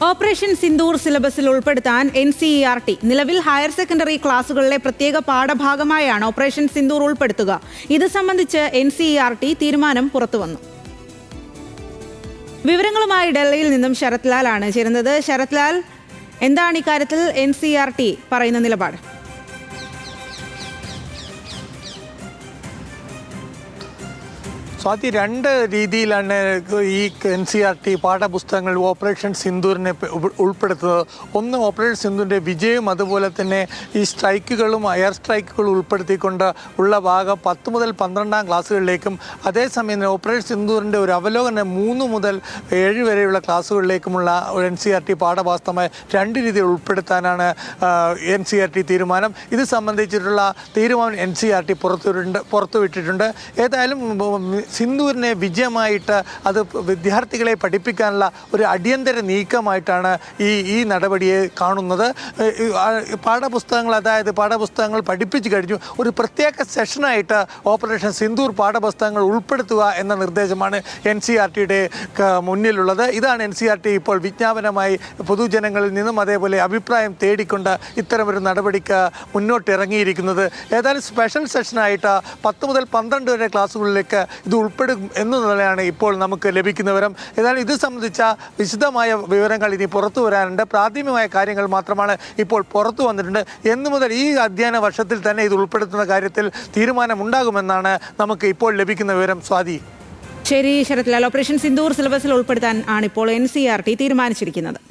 Operation Sindoor സിലബസിൽ ഉൾപ്പെടുത്താൻ NCERT നിലവിൽ ഹയർ സെക്കൻഡറി ക്ലാസുകളിലെ പ്രത്യേക പാഠഭാഗമായാണ് ഓപ്പറേഷൻ സിന്ദൂർ ഉൾപ്പെടുത്തുക. ഇത് സംബന്ധിച്ച് NCERT തീരുമാനം പുറത്തുവന്നു. വിവരങ്ങളുമായി ഡൽഹിയിൽ നിന്നും ശരത് ലാൽ ആണ് ചേരുന്നത്. ശരത് ലാൽ, എന്താണ് ഇക്കാര്യത്തിൽ NCERT പറയുന്ന നിലപാട്? സ്വാതി, രണ്ട് രീതിയിലാണ് ഈ NCERT പാഠപുസ്തകങ്ങൾ ഓപ്പറേഷൻ സിന്ദൂരിനെ ഉൾപ്പെടുത്തുന്നത്. ഒന്ന്, ഓപ്പറേഷൻ സിന്ദൂരിൻ്റെ വിജയം, അതുപോലെ തന്നെ ഈ സ്ട്രൈക്കുകളും എയർ സ്ട്രൈക്കുകളും ഉൾപ്പെടുത്തിക്കൊണ്ട് ഉള്ള ഭാഗം 10 മുതൽ 12 ക്ലാസ്സുകളിലേക്കും, അതേസമയം തന്നെ ഓപ്പറേഷൻ സിന്ദൂരിൻ്റെ ഒരു അവലോകനം 3 മുതൽ 7 വരെയുള്ള ക്ലാസ്സുകളിലേക്കുമുള്ള ഒരു NCERT പാഠപുസ്തകമായി രണ്ട് രീതിയിൽ ഉൾപ്പെടുത്താനാണ് NCERT തീരുമാനം. ഇത് സംബന്ധിച്ചിട്ടുള്ള തീരുമാനം NCERT പുറത്തുവിട്ടിട്ടുണ്ട്. ഏതായാലും സിന്ദൂരിനെ വിജയമായിട്ട് അത് വിദ്യാർത്ഥികളെ പഠിപ്പിക്കാനുള്ള ഒരു അടിയന്തര നീക്കമായിട്ടാണ് ഈ നടപടിയെ കാണുന്നത്. പാഠപുസ്തകങ്ങൾ പഠിപ്പിച്ചു കഴിഞ്ഞു. ഒരു പ്രത്യേക സെഷനായിട്ട് ഓപ്പറേഷൻ സിന്ദൂർ പാഠപുസ്തകങ്ങൾ ഉൾപ്പെടുത്തുക എന്ന നിർദ്ദേശമാണ് NCERTയുടെ മുന്നിലുള്ളത്. ഇതാണ് NCERT ഇപ്പോൾ വിജ്ഞാപനമായി പൊതുജനങ്ങളിൽ നിന്നും അതേപോലെ അഭിപ്രായം തേടിക്കൊണ്ട് ഇത്തരമൊരു നടപടിക്ക് മുന്നോട്ടിറങ്ങിയിരിക്കുന്നത്. ഏതായാലും സ്പെഷ്യൽ സെഷനായിട്ട് 10 മുതൽ 12 വരെ ക്ലാസ്സുകളിലേക്ക് ഇത് ഉൾപ്പെടും എന്നുള്ളതാണ് ഇപ്പോൾ നമുക്ക് ലഭിക്കുന്ന വിവരം. ഏതായാലും ഇത് സംബന്ധിച്ച വിശദമായ വിവരങ്ങൾ ഇനി പുറത്തു വരാനുണ്ട്. പ്രാഥമികമായ കാര്യങ്ങൾ മാത്രമാണ് ഇപ്പോൾ പുറത്തു വന്നിട്ടുണ്ട്. എന്നു മുതൽ ഈ അധ്യയന വർഷത്തിൽ തന്നെ ഇത് ഉൾപ്പെടുത്തുന്ന കാര്യത്തിൽ തീരുമാനമുണ്ടാകുമെന്നാണ് നമുക്ക് ഇപ്പോൾ ലഭിക്കുന്ന വിവരം. സ്വാതി. ശരി ശരത് ലാൽ, ഓപ്പറേഷൻ സിന്ദൂർ സിലബസിൽ ഉൾപ്പെടുത്താൻ ആണിപ്പോൾ NCERT തീരുമാനിച്ചിരിക്കുന്നത്.